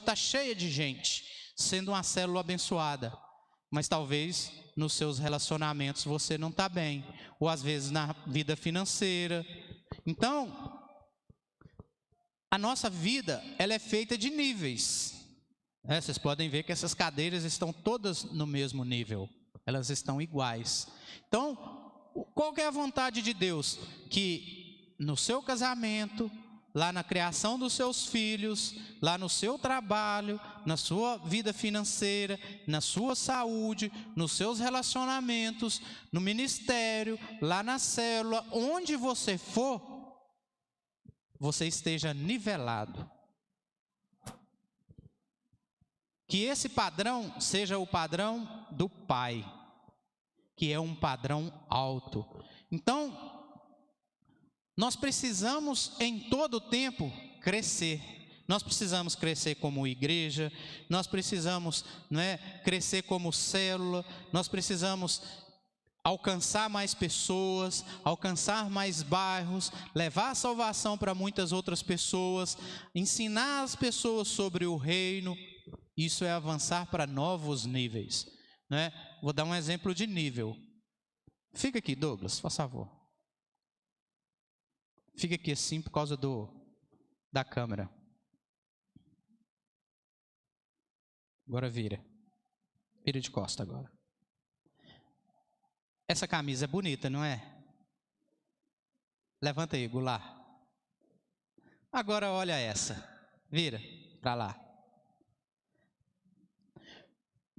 está cheia de gente, sendo uma célula abençoada, mas talvez nos seus relacionamentos você não está bem, ou às vezes na vida financeira. Então, a nossa vida, ela é feita de níveis. Vocês podem ver que essas cadeiras estão todas no mesmo nível, elas estão iguais. Então, qual que é a vontade de Deus? Que no seu casamento, lá na criação dos seus filhos, lá no seu trabalho, na sua vida financeira, na sua saúde, nos seus relacionamentos, no ministério, lá na célula, onde você for, você esteja nivelado. Que esse padrão seja o padrão do Pai, que é um padrão alto. Então, nós precisamos em todo o tempo crescer. Nós precisamos crescer como igreja, nós precisamos, crescer como célula, nós precisamos alcançar mais pessoas, alcançar mais bairros, levar a salvação para muitas outras pessoas, ensinar as pessoas sobre o reino. Isso é avançar para novos níveis, Vou dar um exemplo de nível. Fica aqui, Douglas, por favor. Fica aqui assim por causa da câmera. Agora vira. Vira de costa agora. Essa camisa é bonita, não é? Levanta aí, Goulart. Agora olha essa. Vira para lá.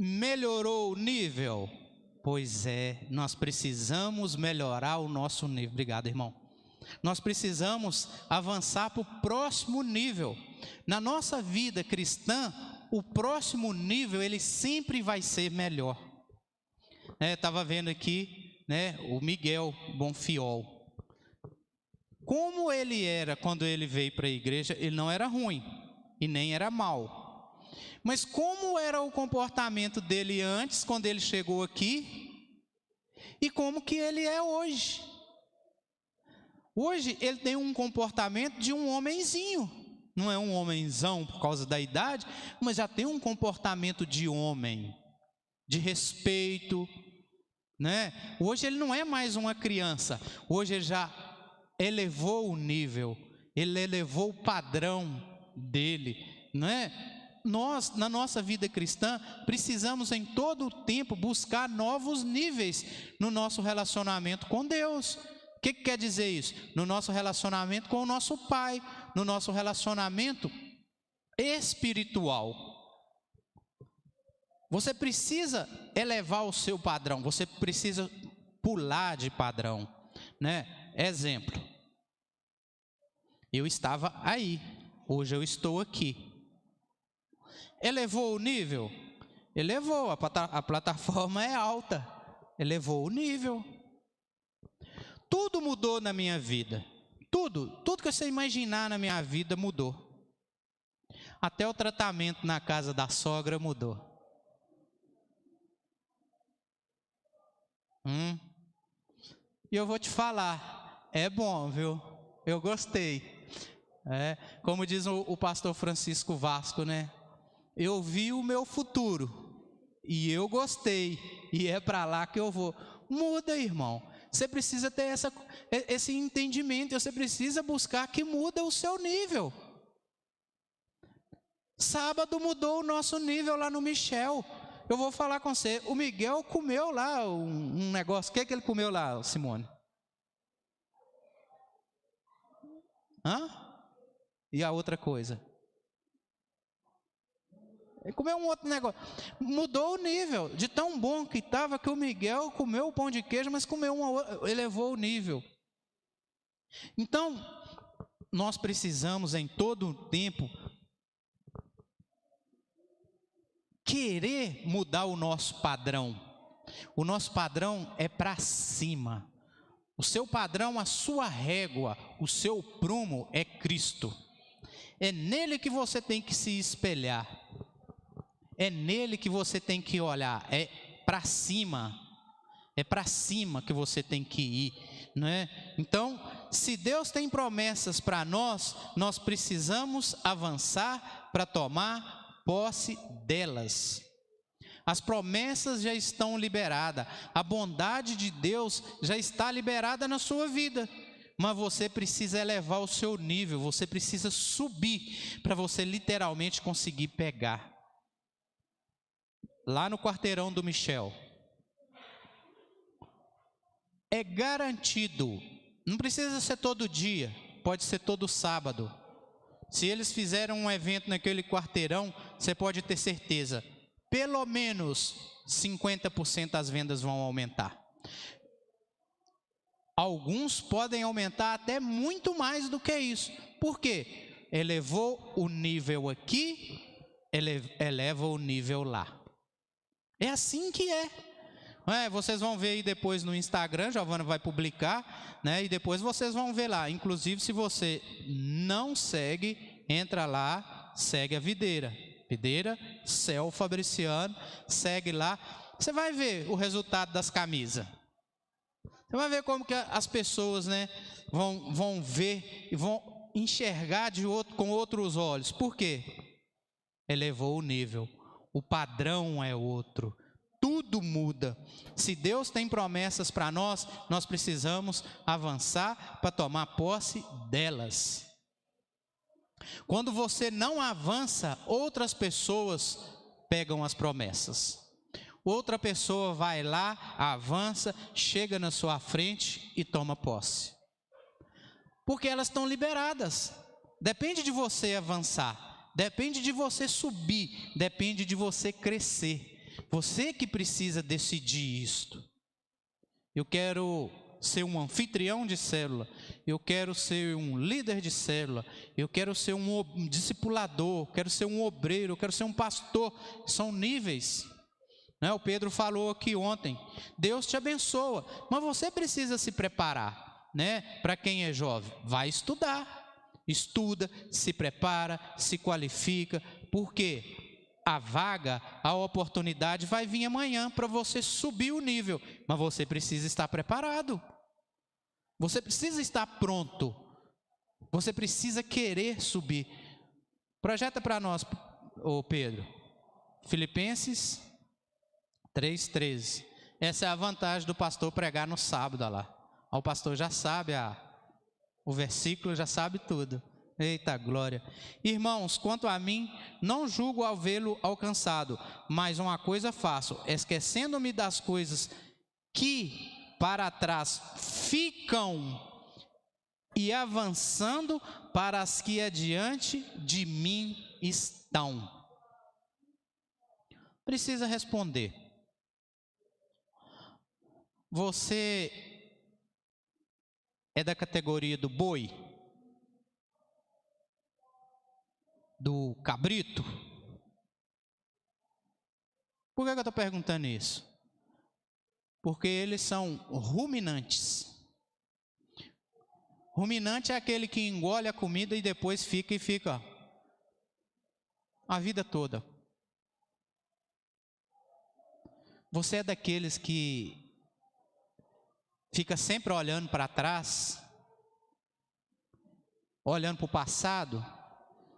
Melhorou o nível? Pois é, nós precisamos melhorar o nosso nível. Obrigado, irmão. Nós precisamos avançar para o próximo nível. Na nossa vida cristã, o próximo nível, ele sempre vai ser melhor. Estava vendo aqui, o Miguel Bonfiol. Como ele era quando ele veio para a igreja, ele não era ruim e nem era mau. Mas como era o comportamento dele antes, quando ele chegou aqui, e como que ele é hoje? Hoje ele tem um comportamento de um homenzinho. Não é um homenzão por causa da idade, mas já tem um comportamento de homem, de respeito, Hoje ele não é mais uma criança. Hoje ele já elevou o nível, ele elevou o padrão dele, Nós, na nossa vida cristã, precisamos em todo o tempo buscar novos níveis no nosso relacionamento com Deus. O que quer dizer isso? No nosso relacionamento com o nosso Pai, no nosso relacionamento espiritual. Você precisa elevar o seu padrão, você precisa pular de padrão, Exemplo. Eu estava aí, hoje eu estou aqui. Elevou o nível? Elevou, a plataforma é alta, elevou o nível. Tudo mudou na minha vida, tudo que você imaginar na minha vida mudou. Até o tratamento na casa da sogra mudou. E eu vou te falar, é bom, viu? Eu gostei. Como diz o pastor Francisco Vasco, Eu vi o meu futuro e eu gostei, e é para lá que eu vou. Muda, irmão. Você precisa ter esse entendimento, você precisa buscar que muda o seu nível. Sábado mudou o nosso nível lá no Michel. Eu vou falar com você, o Miguel comeu lá um negócio. O que ele comeu lá, Simone? E a outra coisa? Ele comeu um outro negócio. Mudou o nível. De tão bom que estava, que o Miguel comeu o pão de queijo, mas comeu elevou o nível. Então, nós precisamos em todo o tempo querer mudar o nosso padrão. O nosso padrão é para cima. O seu padrão, a sua régua, o seu prumo é Cristo. É nele que você tem que se espelhar. É nele que você tem que olhar, é para cima que você tem que ir, Então, se Deus tem promessas para nós, nós precisamos avançar para tomar posse delas. As promessas já estão liberadas, a bondade de Deus já está liberada na sua vida, mas você precisa elevar o seu nível, você precisa subir para você literalmente conseguir pegar. Lá no quarteirão do Michel, é garantido, não precisa ser todo dia, pode ser todo sábado. Se eles fizeram um evento naquele quarteirão, você pode ter certeza, pelo menos 50% das vendas vão aumentar. Alguns podem aumentar até muito mais do que isso. Por quê? Elevou o nível aqui, eleva o nível lá. É assim que é. Vocês vão ver aí depois no Instagram, Giovana vai publicar, né? E depois vocês vão ver lá. Inclusive, se você não segue, entra lá, segue a Videira. Videira, Céu Fabriciano, segue lá. Você vai ver o resultado das camisas. Você vai ver como que as pessoas, né, vão ver e vão enxergar com outros olhos. Por quê? Elevou o nível. O padrão é outro. Tudo muda. Se Deus tem promessas para nós, nós precisamos avançar para tomar posse delas. Quando você não avança, outras pessoas pegam as promessas. Outra pessoa vai lá, avança, chega na sua frente e toma posse. Porque elas estão liberadas. Depende de você avançar, depende de você subir, depende de você crescer. Você que precisa decidir isto. Eu quero ser um anfitrião de célula, eu quero ser um líder de célula, eu quero ser um discipulador, quero ser um obreiro, eu quero ser um pastor. São níveis. O Pedro falou aqui ontem, Deus te abençoa, mas você precisa se preparar, Para quem é jovem, vai estudar, estuda, se prepara, se qualifica, porque a vaga, a oportunidade vai vir amanhã para você subir o nível, mas você precisa estar preparado, você precisa estar pronto, você precisa querer subir. Projeta para nós, Pedro, Filipenses 3,13. Essa é a vantagem do pastor pregar no sábado lá. O pastor já sabe o versículo, já sabe tudo. Eita glória. Irmãos, quanto a mim, não julgo havê-lo alcançado, mas uma coisa faço, esquecendo-me das coisas que para trás ficam e avançando para as que adiante de mim estão. Precisa responder. Você é da categoria do boi? Do cabrito? Por que eu estou perguntando isso? Porque eles são ruminantes. Ruminante é aquele que engole a comida e depois fica a vida toda. Você é daqueles que fica sempre olhando para trás, olhando para o passado?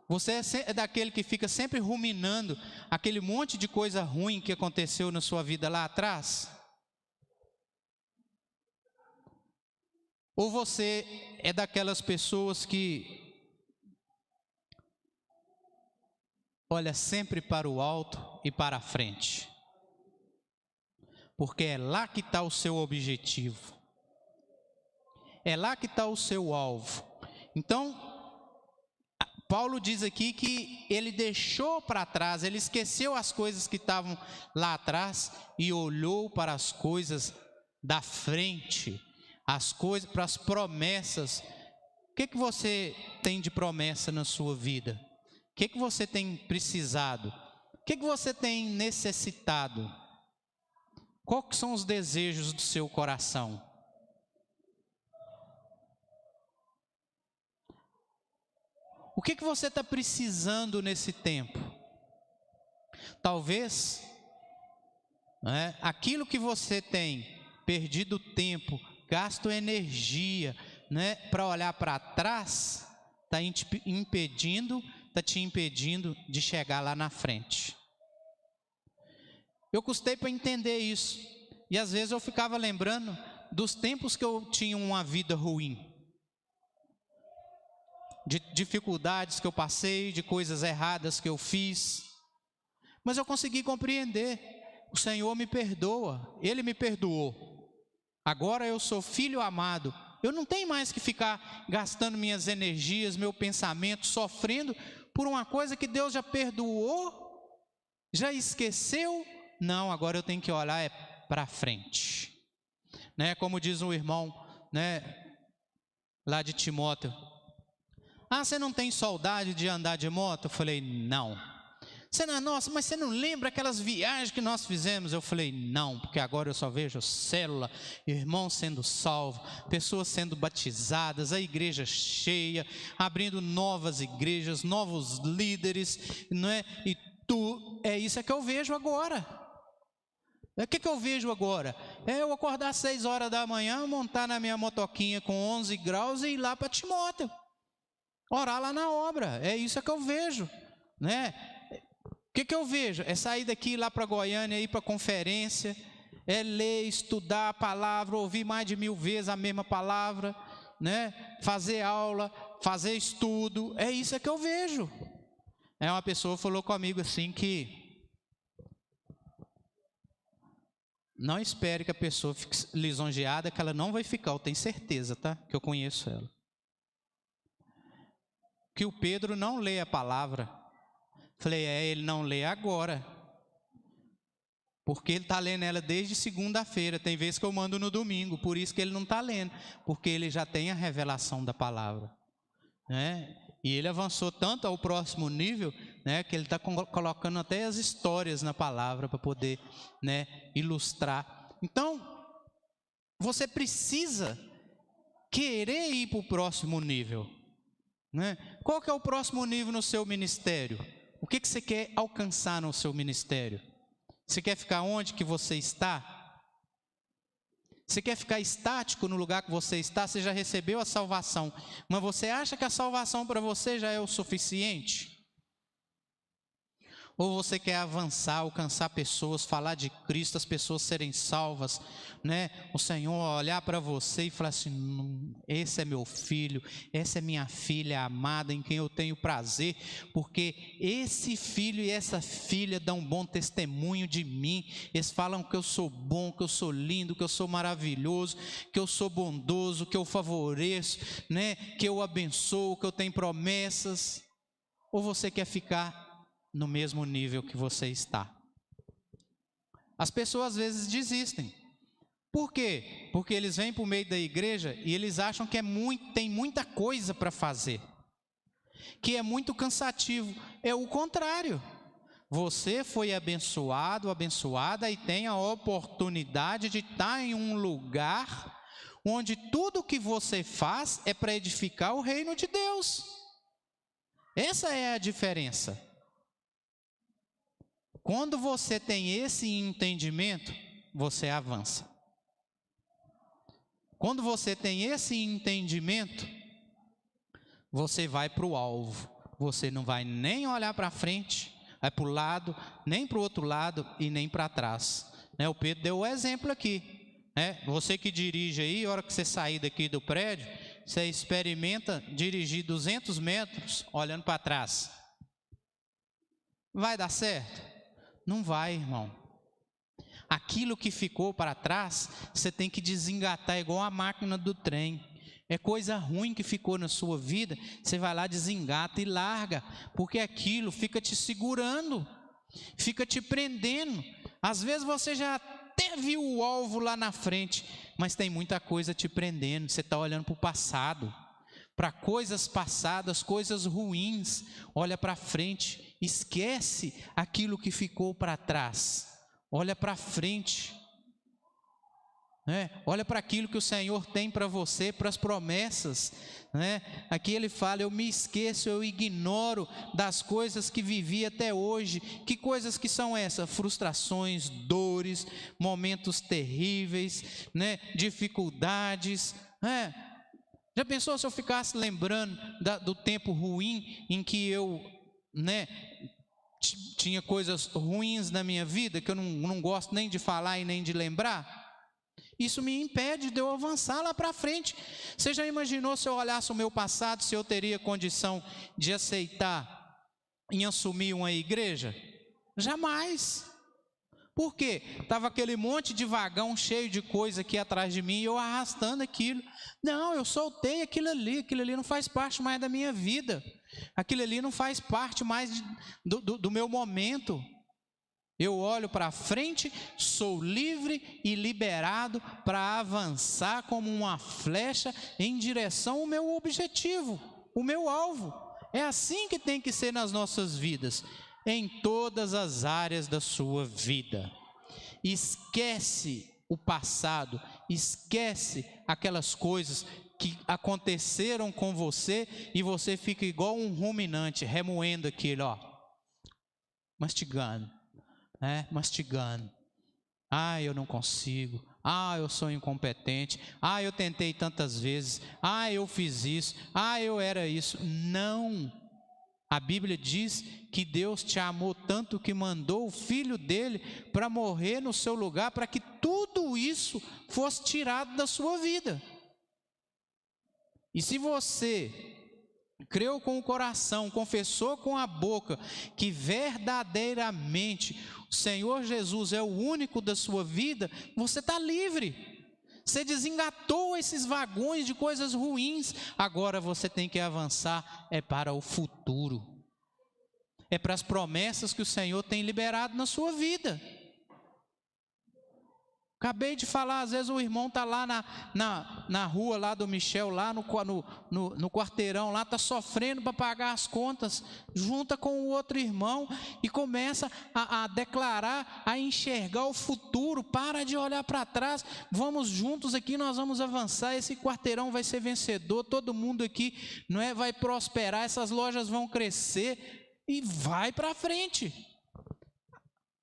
Você é daquele que fica sempre ruminando aquele monte de coisa ruim que aconteceu na sua vida lá atrás? Ou você é daquelas pessoas que olha sempre para o alto e para a frente? Porque é lá que está o seu objetivo. É lá que está o seu alvo. Então, Paulo diz aqui que ele deixou para trás, ele esqueceu as coisas que estavam lá atrás e olhou para as coisas da frente, as coisas, para as promessas. O que você tem de promessa na sua vida? O que você tem precisado? O que você tem necessitado? Quais são os desejos do seu coração? O que você está precisando nesse tempo? Talvez aquilo que você tem perdido tempo, gasto energia para olhar para trás, está impedindo está te impedindo de chegar lá na frente. Eu custei para entender isso. E às vezes eu ficava lembrando dos tempos que eu tinha uma vida ruim. De dificuldades que eu passei, de coisas erradas que eu fiz. Mas eu consegui compreender. O Senhor me perdoa. Ele me perdoou. Agora eu sou filho amado. Eu não tenho mais que ficar gastando minhas energias, meu pensamento, sofrendo por uma coisa que Deus já perdoou, já esqueceu. Não, agora eu tenho que olhar para frente. Né? Como diz um irmão, né, lá de Timóteo. Ah, você não tem saudade de andar de moto? Eu falei, não. Você não, nossa, mas você não lembra aquelas viagens que nós fizemos? Eu falei, não, porque agora eu só vejo célula, irmãos sendo salvos, pessoas sendo batizadas, a igreja cheia, abrindo novas igrejas, novos líderes, não é? E é isso que eu vejo agora. O que eu vejo agora? É eu acordar às 6 horas da manhã, montar na minha motoquinha com 11 graus e ir lá para Timóteo. Orar lá na obra, é isso que eu vejo, né? O que eu vejo? É sair daqui, ir lá para Goiânia, ir para conferência, é ler, estudar a palavra, ouvir mais de 1000 vezes a mesma palavra, né? Fazer aula, fazer estudo, é isso que eu vejo. Uma pessoa falou comigo assim que não espere que a pessoa fique lisonjeada, que ela não vai ficar, eu tenho certeza, tá? Que eu conheço ela. Que o Pedro não lê a palavra. Falei, ele não lê agora. Porque ele está lendo ela desde segunda-feira. Tem vezes que eu mando no domingo, por isso que ele não está lendo. Porque ele já tem a revelação da palavra. Né? E ele avançou tanto ao próximo nível, né, que ele está colocando até as histórias na palavra para poder, né, ilustrar. Então, você precisa querer ir para o próximo nível. Né? Qual que é o próximo nível no seu ministério? O que você quer alcançar no seu ministério? Você quer ficar onde que você está? Você quer ficar estático no lugar que você está? Você já recebeu a salvação, mas você acha que a salvação para você já é o suficiente? Ou você quer avançar, alcançar pessoas, falar de Cristo, as pessoas serem salvas, né? O Senhor olhar para você e falar assim, esse é meu filho, essa é minha filha amada, em quem eu tenho prazer, porque esse filho e essa filha dão um bom testemunho de mim. Eles falam que eu sou bom, que eu sou lindo, que eu sou maravilhoso, que eu sou bondoso, que eu favoreço, né? Que eu abençoo, que eu tenho promessas. Ou você quer ficar no mesmo nível que você está? As pessoas às vezes desistem. Por quê? Porque eles vêm para o meio da igreja e eles acham que tem muita coisa para fazer, que é muito cansativo. É o contrário. Você foi abençoado, abençoada e tem a oportunidade de estar em um lugar onde tudo que você faz é para edificar o reino de Deus. Essa é a diferença. Quando você tem esse entendimento, você avança. Quando você tem esse entendimento, você vai para o alvo. Você não vai nem olhar para frente, vai para o lado, nem para o outro lado e nem para trás. Né? O Pedro deu o exemplo aqui. Né? Você que dirige aí, a hora que você sair daqui do prédio, você experimenta dirigir 200 metros olhando para trás. Vai dar certo? Não vai, irmão. Aquilo que ficou para trás, você tem que desengatar igual a máquina do trem. É coisa ruim que ficou na sua vida, você vai lá, desengata e larga, porque aquilo fica te segurando, fica te prendendo. Às vezes você já até viu o alvo lá na frente, mas tem muita coisa te prendendo. Você está olhando para o passado, para coisas passadas, coisas ruins. Olha para frente, esquece aquilo que ficou para trás, olha para frente, né? Olha para aquilo que o Senhor tem para você, para as promessas, né? Aqui ele fala, eu me esqueço, eu ignoro das coisas que vivi até hoje. Que coisas que são essas? Frustrações, dores, momentos terríveis, né? Dificuldades, né? Já pensou se eu ficasse lembrando do tempo ruim em que eu né, tinha coisas ruins na minha vida, que eu não gosto nem de falar e nem de lembrar, isso me impede de eu avançar lá para frente. Você já imaginou se eu olhasse o meu passado, se eu teria condição de aceitar em assumir uma igreja? Jamais. Por quê? Estava aquele monte de vagão cheio de coisa aqui atrás de mim e eu arrastando aquilo. Não, eu soltei aquilo ali não faz parte mais da minha vida. Aquilo ali não faz parte mais do meu momento. Eu olho para frente, sou livre e liberado para avançar como uma flecha em direção ao meu objetivo, o meu alvo. É assim que tem que ser nas nossas vidas, em todas as áreas da sua vida. Esquece o passado, esquece aquelas coisas que aconteceram com você e você fica igual um ruminante, remoendo aquilo, mastigando. Mastigando. Eu não consigo. Eu sou incompetente. Eu tentei tantas vezes. Eu fiz isso. Eu era isso. Não. A Bíblia diz que Deus te amou tanto que mandou o Filho dele para morrer no seu lugar, para que tudo isso fosse tirado da sua vida. E se você creu com o coração, confessou com a boca que verdadeiramente o Senhor Jesus é o único da sua vida, você está livre. Você desengatou esses vagões de coisas ruins. Agora você tem que avançar para o futuro. É para as promessas que o Senhor tem liberado na sua vida. Acabei de falar, às vezes o irmão está lá na rua lá do Michel, lá no quarteirão, lá está sofrendo para pagar as contas, junta com o outro irmão e começa a declarar, a enxergar o futuro. Para de olhar para trás, vamos juntos aqui, nós vamos avançar, esse quarteirão vai ser vencedor, todo mundo aqui vai prosperar, essas lojas vão crescer e vai para frente.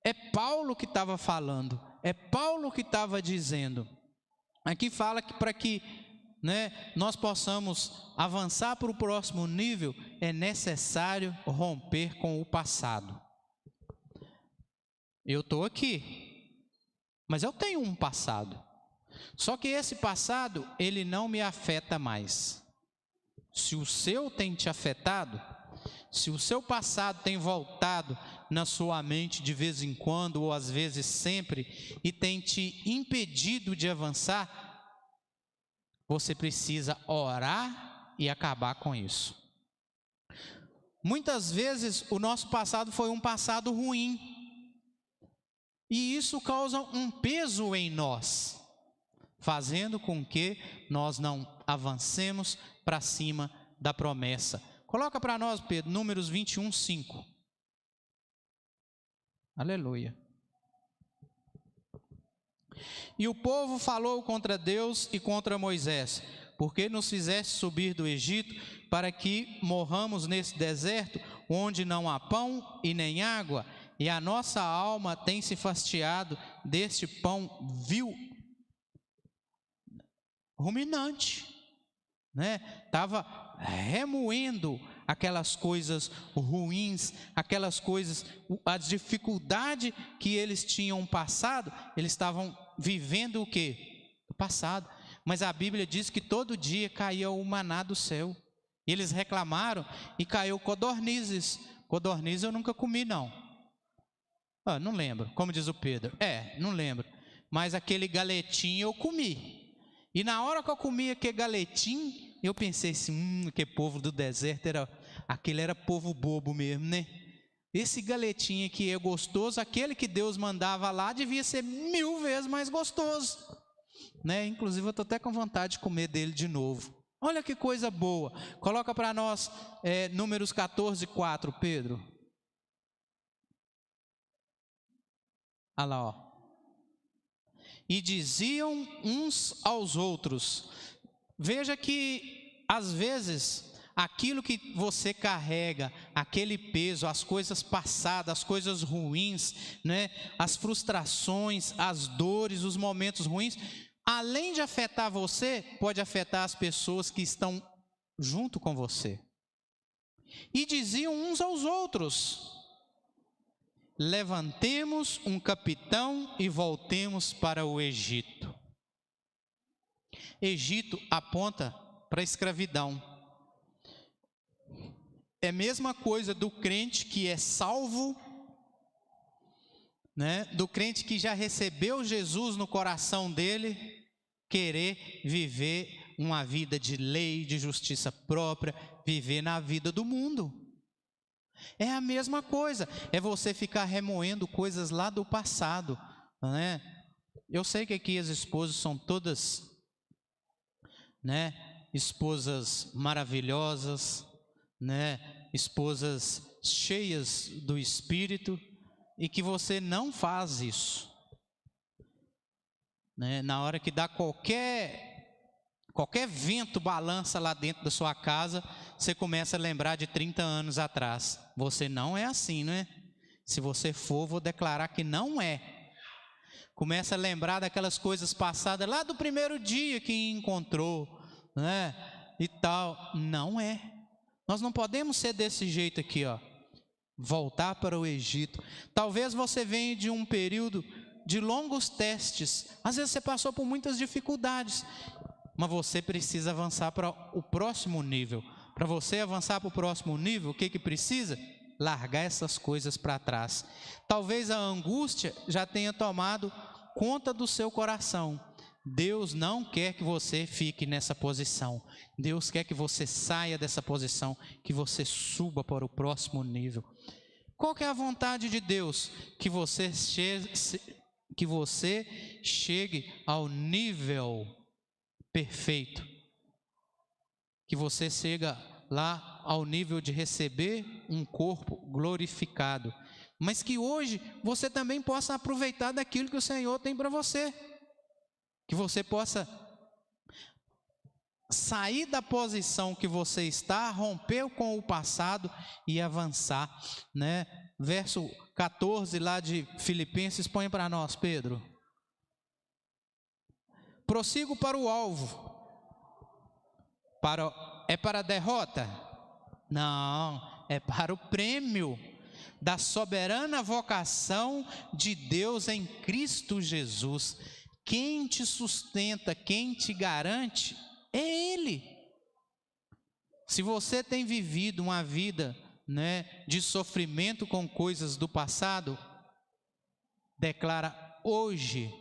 É Paulo que estava falando. É Paulo que estava dizendo. Aqui fala que para que nós possamos avançar para o próximo nível, é necessário romper com o passado. Eu estou aqui, mas eu tenho um passado. Só que esse passado, ele não me afeta mais. Se o seu tem te afetado, se o seu passado tem voltado na sua mente de vez em quando, ou às vezes sempre, e tem te impedido de avançar, você precisa orar e acabar com isso. Muitas vezes o nosso passado foi um passado ruim, e isso causa um peso em nós, fazendo com que nós não avancemos para cima da promessa. Coloca para nós, Pedro, Números 21, 5. Aleluia. E o povo falou contra Deus e contra Moisés: porque nos fizeste subir do Egito para que morramos nesse deserto, onde não há pão e nem água, e a nossa alma tem se fastiado deste pão vil. Ruminante, estava remoendo aquelas coisas ruins, aquelas coisas, a dificuldade que eles tinham passado, eles estavam vivendo o quê? O passado. Mas a Bíblia diz que todo dia caía o maná do céu. E eles reclamaram e caiu codornizes. Codornizes eu nunca comi, não. Não lembro, como diz o Pedro. Não lembro. Mas aquele galetinho eu comi. E na hora que eu comi aquele galetinho, eu pensei assim, que povo do deserto, aquele era povo bobo mesmo, né? Esse galetinho aqui é gostoso, aquele que Deus mandava lá devia ser 1000 vezes mais gostoso, Inclusive eu estou até com vontade de comer dele de novo. Olha que coisa boa. Coloca para nós Números 14, 4, Pedro. Olha lá, E diziam uns aos outros. Veja que, às vezes, aquilo que você carrega, aquele peso, as coisas passadas, as coisas ruins, as frustrações, as dores, os momentos ruins, além de afetar você, pode afetar as pessoas que estão junto com você. E diziam uns aos outros: levantemos um capitão e voltemos para o Egito. Egito aponta para a escravidão. É a mesma coisa do crente que é salvo, né? Do crente que já recebeu Jesus no coração dele, querer viver uma vida de lei, de justiça própria, viver na vida do mundo. É a mesma coisa, é você ficar remoendo coisas lá do passado, né? Eu sei que aqui as esposas são todas, né, esposas maravilhosas, né, esposas cheias do Espírito, e que você não faz isso, né? Na hora que dá qualquer vento balança lá dentro da sua casa, você começa a lembrar de 30 anos atrás. Você não é assim, não é? Se você for, vou declarar que não é. Começa a lembrar daquelas coisas passadas lá do primeiro dia que encontrou, né? E tal. Não é. Nós não podemos ser desse jeito aqui, ó. Voltar para o Egito. Talvez você venha de um período de longos testes. Às vezes você passou por muitas dificuldades, mas você precisa avançar para o próximo nível. Para você avançar para o próximo nível, o que precisa? Largar essas coisas para trás. Talvez a angústia já tenha tomado conta do seu coração. Deus não quer que você fique nessa posição. Deus quer que você saia dessa posição, que você suba para o próximo nível. Qual que é a vontade de Deus? Que você chegue ao nível perfeito, que você chega lá ao nível de receber um corpo glorificado, mas que hoje você também possa aproveitar daquilo que o Senhor tem para você, que você possa sair da posição que você está, romper com o passado e avançar, né? Verso 14 lá de Filipenses, põe para nós, Pedro. Prossigo para o alvo. É para a derrota? Não, é para o prêmio da soberana vocação de Deus em Cristo Jesus. Quem te sustenta, quem te garante é Ele. Se você tem vivido uma vida, né, de sofrimento com coisas do passado, declara hoje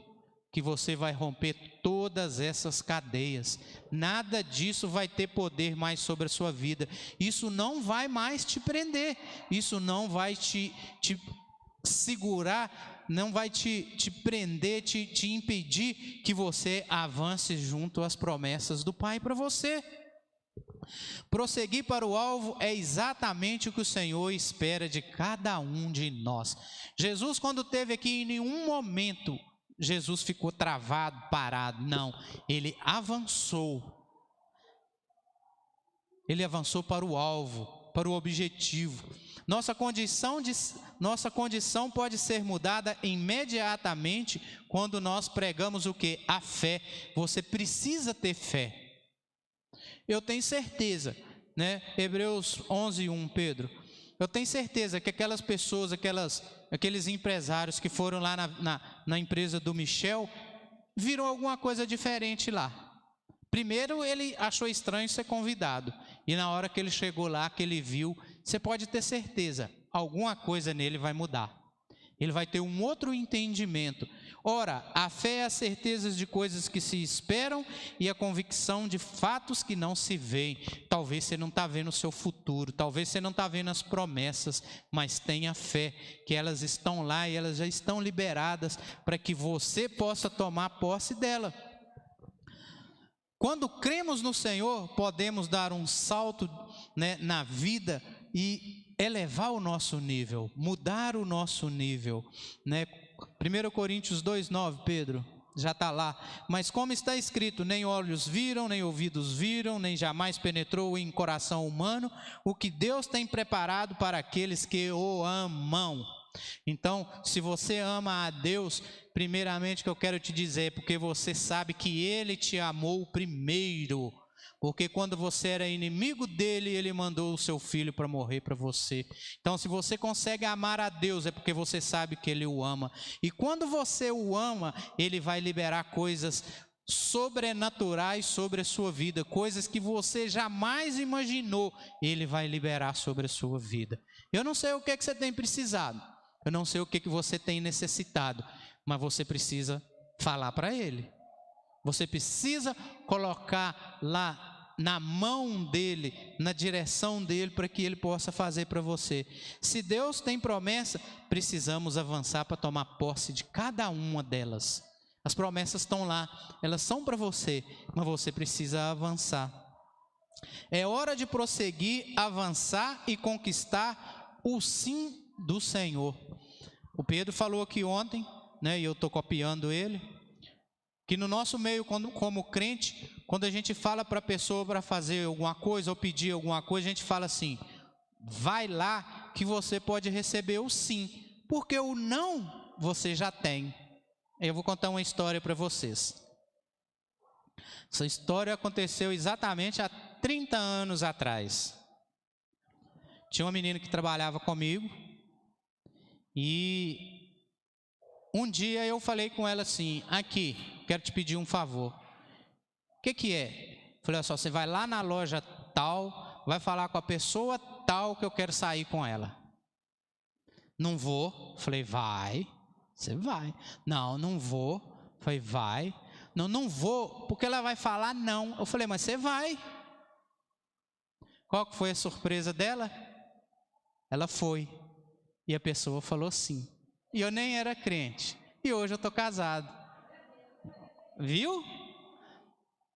que você vai romper todas essas cadeias. Nada disso vai ter poder mais sobre a sua vida. Isso não vai mais te prender. Isso não vai te segurar, não vai te prender, te impedir que você avance junto às promessas do Pai para você. Prosseguir para o alvo é exatamente o que o Senhor espera de cada um de nós. Jesus, quando esteve aqui, em nenhum momento Jesus ficou travado, parado. Não, ele avançou. Ele avançou para o alvo, para o objetivo. Nossa condição pode ser mudada imediatamente quando nós pregamos o quê? A fé. Você precisa ter fé. Eu tenho certeza, né? Hebreus 11:1, Pedro. Eu tenho certeza que aquelas pessoas, aqueles empresários que foram lá na empresa do Michel, viram alguma coisa diferente lá. Primeiro, ele achou estranho ser convidado. E na hora que ele chegou lá, que ele viu, você pode ter certeza, alguma coisa nele vai mudar. Ele vai ter um outro entendimento. Ora, a fé é a certeza de coisas que se esperam e a convicção de fatos que não se veem. Talvez você não está vendo o seu futuro, talvez você não está vendo as promessas, mas tenha fé que elas estão lá e elas já estão liberadas para que você possa tomar posse dela. Quando cremos no Senhor, podemos dar um salto, né, na vida e elevar o nosso nível, mudar o nosso nível, né? 1 Coríntios 2:9, Pedro, já está lá. Mas como está escrito, nem olhos viram, nem ouvidos viram, nem jamais penetrou em coração humano o que Deus tem preparado para aqueles que o amam. Então, se você ama a Deus, primeiramente o que eu quero te dizer é porque você sabe que Ele te amou primeiro. Porque quando você era inimigo dele, ele mandou o seu filho para morrer para você. Então, se você consegue amar a Deus, é porque você sabe que ele o ama. E quando você o ama, ele vai liberar coisas sobrenaturais sobre a sua vida, coisas que você jamais imaginou, ele vai liberar sobre a sua vida. Eu não sei o que você tem precisado, eu não sei o que você tem necessitado, mas você precisa falar para ele. Você precisa colocar lá na mão dele, na direção dele, para que ele possa fazer para você. Se Deus tem promessa, precisamos avançar para tomar posse de cada uma delas. As promessas estão lá, elas são para você, mas você precisa avançar. É hora de prosseguir, avançar e conquistar o sim do Senhor. O Pedro falou aqui ontem, né, e eu estou copiando ele, que no nosso meio, como crente, quando a gente fala para a pessoa para fazer alguma coisa ou pedir alguma coisa, a gente fala assim: vai lá que você pode receber o sim, porque o não você já tem. Eu vou contar uma história para vocês. Essa história aconteceu exatamente há 30 anos atrás. Tinha uma menina que trabalhava comigo e um dia eu falei com ela assim: aqui, quero te pedir um favor. O que é? Falei: olha só, você vai lá na loja tal, vai falar com a pessoa tal que eu quero sair com ela. Não vou. Falei: vai. Você vai. Não, não vou. Falei: vai. Não, não vou, porque ela vai falar não. Eu falei: mas você vai. Qual que foi a surpresa dela? Ela foi. E a pessoa falou sim. E eu nem era crente. E hoje eu estou casado. Viu?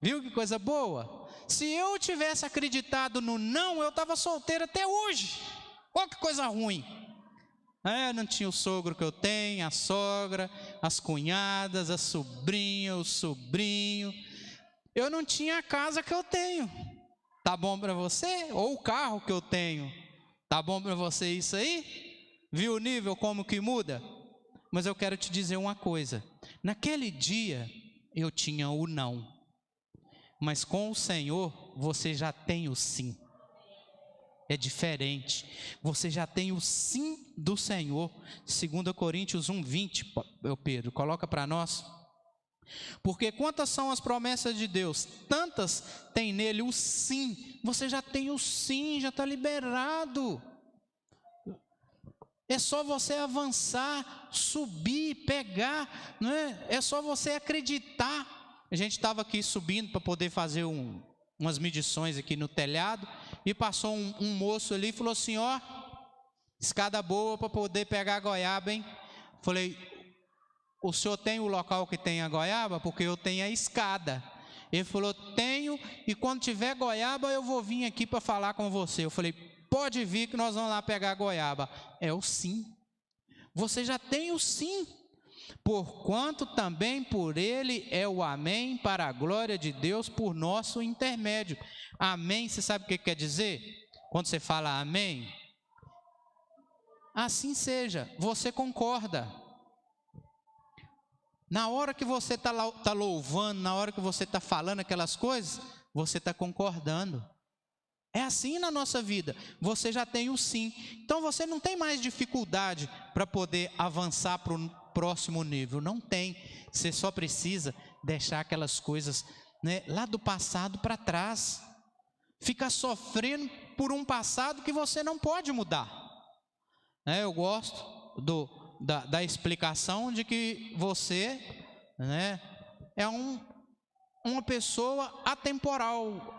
Viu que coisa boa? Se eu tivesse acreditado no não, eu estava solteiro até hoje. Olha que coisa ruim. Não tinha o sogro que eu tenho, a sogra, as cunhadas, a sobrinha, o sobrinho. Eu não tinha a casa que eu tenho. Tá bom para você? Ou o carro que eu tenho. Tá bom para você isso aí? Viu o nível como que muda? Mas eu quero te dizer uma coisa. Naquele dia eu tinha o não. Mas com o Senhor você já tem o sim. É diferente. Você já tem o sim do Senhor. 2 Coríntios 1:20, Pedro, coloca para nós. Porque quantas são as promessas de Deus? Tantas tem nele o sim. Você já tem o sim, já está liberado. É só você avançar, subir, pegar, não é? É só você acreditar. A gente estava aqui subindo para poder fazer umas medições aqui no telhado, e passou um moço ali e falou assim: ó, escada boa para poder pegar a goiaba, hein? Falei: o senhor tem o local que tem a goiaba? Porque eu tenho a escada. Ele falou: tenho, e quando tiver goiaba eu vou vir aqui para falar com você. Eu falei: pode vir que nós vamos lá pegar a goiaba. É o sim. Você já tem o sim. Porquanto também por ele é o amém, para a glória de Deus, por nosso intermédio. Amém, você sabe o que quer dizer? Quando você fala amém, assim seja, você concorda. Na hora que você está louvando, na hora que você está falando aquelas coisas, você está concordando. É assim na nossa vida, você já tem o sim. Então você não tem mais dificuldade para poder avançar para o próximo nível. Não tem. Você só precisa deixar aquelas coisas, né, lá do passado para trás. Fica sofrendo por um passado que você não pode mudar. Eu gosto da explicação de que você, né, é uma pessoa atemporal.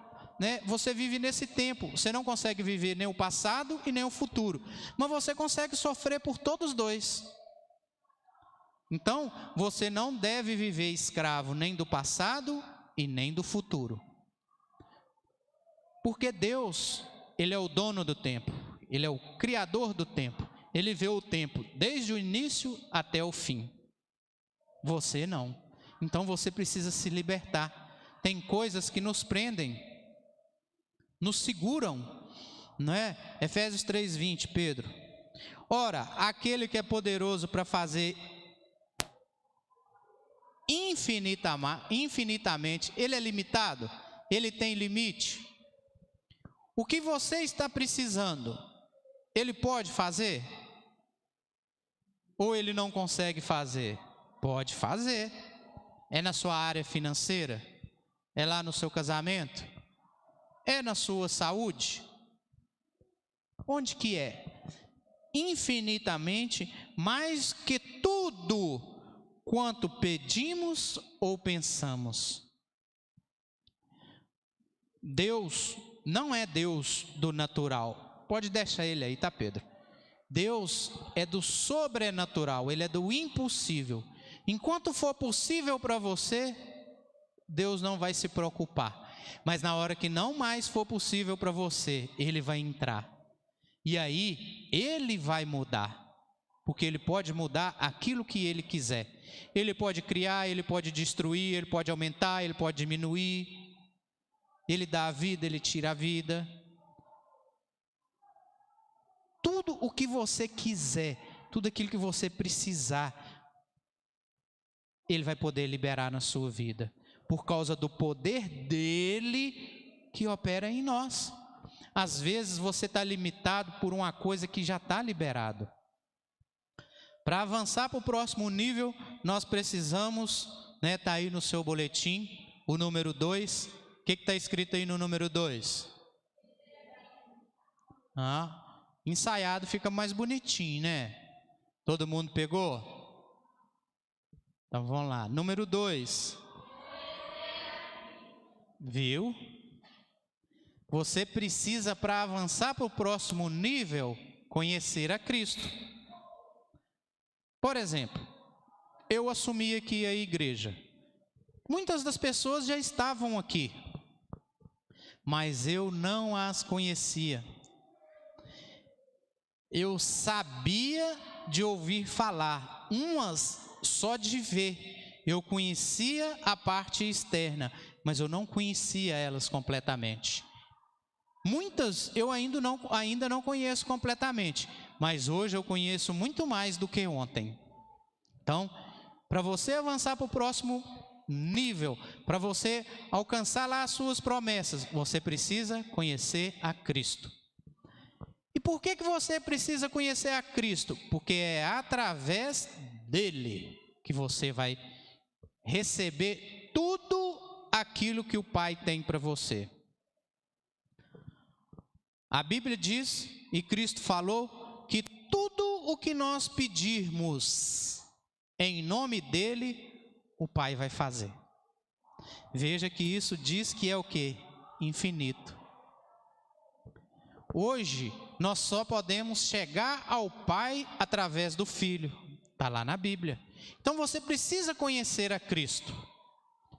Você vive nesse tempo, você não consegue viver nem o passado e nem o futuro, mas você consegue sofrer por todos os dois. Então, você não deve viver escravo nem do passado e nem do futuro. Porque Deus, Ele é o dono do tempo, Ele é o criador do tempo, Ele vê o tempo desde o início até o fim. Você não. Então você precisa se libertar. Tem coisas que nos prendem, nos seguram, não é? Efésios 3:20, Pedro. Ora, aquele que é poderoso para fazer infinitamente, ele é limitado? ele tem limite? O que você está precisando, ele pode fazer? Ou ele não consegue fazer? Pode fazer. É na sua área financeira? É lá no seu casamento? É na sua saúde? Onde que é? Infinitamente mais que tudo quanto pedimos ou pensamos. Deus não é Deus do natural. Pode deixar ele aí, tá, Pedro? Deus é do sobrenatural, ele é do impossível. Enquanto for possível para você, Deus não vai se preocupar. Mas na hora que não mais for possível para você, ele vai entrar. E aí, ele vai mudar. Porque ele pode mudar aquilo que ele quiser. Ele pode criar, ele pode destruir, ele pode aumentar, ele pode diminuir. Ele dá a vida, ele tira a vida. Tudo o que você quiser, tudo aquilo que você precisar, ele vai poder liberar na sua vida. Por causa do poder dele que opera em nós. Às vezes você está limitado por uma coisa que já está liberado. Para avançar para o próximo nível, nós precisamos, tá aí no seu boletim, o número 2. O que está escrito aí no número 2? Ensaiado fica mais bonitinho, né? Todo mundo pegou? Então vamos lá. Número 2. Viu? Você precisa, para avançar para o próximo nível, conhecer a Cristo. Por exemplo, eu assumi aqui a igreja. Muitas das pessoas já estavam aqui, mas eu não as conhecia. Eu sabia de ouvir falar, umas só de ver. Eu conhecia a parte externa, mas eu não conhecia elas completamente. Muitas eu ainda não conheço completamente, mas hoje eu conheço muito mais do que ontem. Então, para você avançar para o próximo nível, para você alcançar lá as suas promessas, você precisa conhecer a Cristo. E por que você precisa conhecer a Cristo? Porque é através dele que você vai receber tudo aquilo que o Pai tem para você. A Bíblia diz, e Cristo falou, que tudo o que nós pedirmos em nome dele, o Pai vai fazer. Veja que isso diz que é o quê? Infinito. Hoje, nós só podemos chegar ao Pai através do Filho. Está lá na Bíblia. Então você precisa conhecer a Cristo.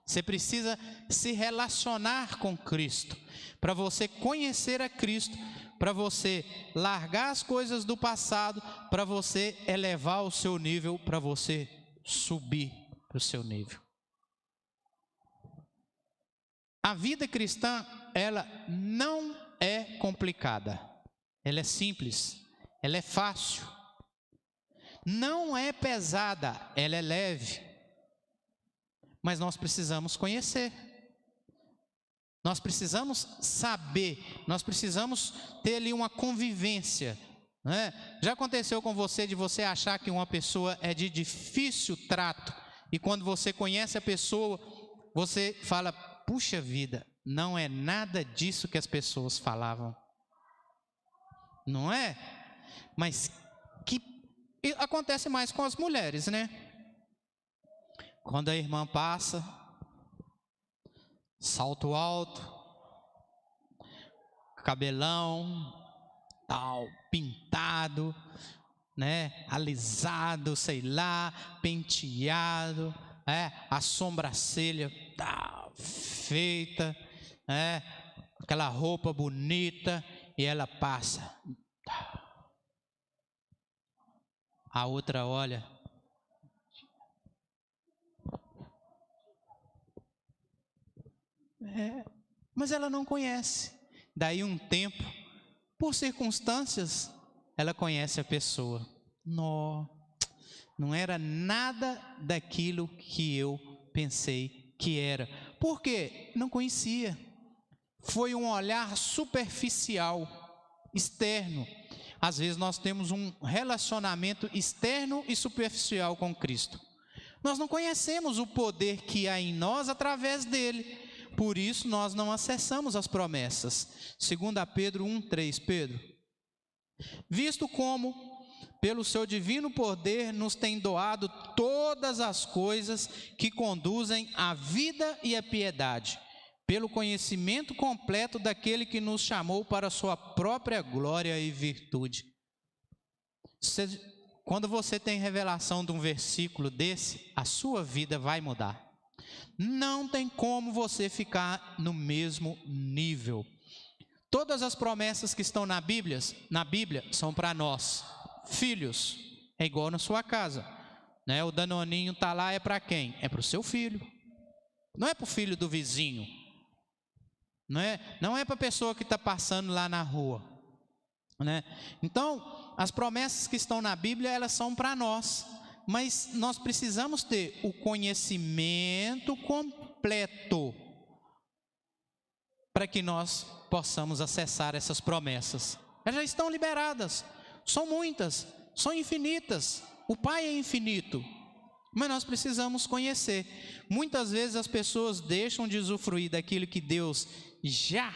Você precisa se relacionar com Cristo. Para você conhecer a Cristo, para você largar as coisas do passado, para você elevar o seu nível, para você subir para o seu nível. A vida cristã, ela não é complicada. Ela é simples, ela é fácil. Não é pesada, ela é leve. Mas nós precisamos conhecer. Nós precisamos saber, nós precisamos ter ali uma convivência, né? Já aconteceu com você de você achar que uma pessoa é de difícil trato, e quando você conhece a pessoa, você fala, puxa vida, não é nada disso que as pessoas falavam. Não é? Mas que acontece mais com as mulheres, né? Quando a irmã passa, salto alto, cabelão, tal, pintado, né, alisado, sei lá, penteado, a sobrancelha tal, feita, aquela roupa bonita, e ela passa. A outra olha. Mas ela não conhece. Daí um tempo, por circunstâncias, ela conhece a pessoa. Não era nada daquilo que eu pensei que era. Por quê? Não conhecia. foi um olhar superficial, externo. Às vezes nós temos um relacionamento externo e superficial com Cristo. Nós não conhecemos o poder que há em nós através dele. Por isso nós não acessamos as promessas. 2 Pedro 1:3, Pedro. Visto como, pelo seu divino poder, nos tem doado todas as coisas que conduzem à vida e à piedade, pelo conhecimento completo daquele que nos chamou para a sua própria glória e virtude. Quando você tem revelação de um versículo desse, a sua vida vai mudar. Não tem como você ficar no mesmo nível. Todas as promessas que estão na Bíblia são para nós, filhos. É igual na sua casa, né? O danoninho está lá, é para quem? É para o seu filho. Não é para o filho do vizinho. Não é para a pessoa que está passando lá na rua, né? Então, as promessas que estão na Bíblia, elas são para nós. Mas nós precisamos ter o conhecimento completo para que nós possamos acessar essas promessas. Elas já estão liberadas, são muitas, são infinitas. O Pai é infinito, mas nós precisamos conhecer. Muitas vezes as pessoas deixam de usufruir daquilo que Deus já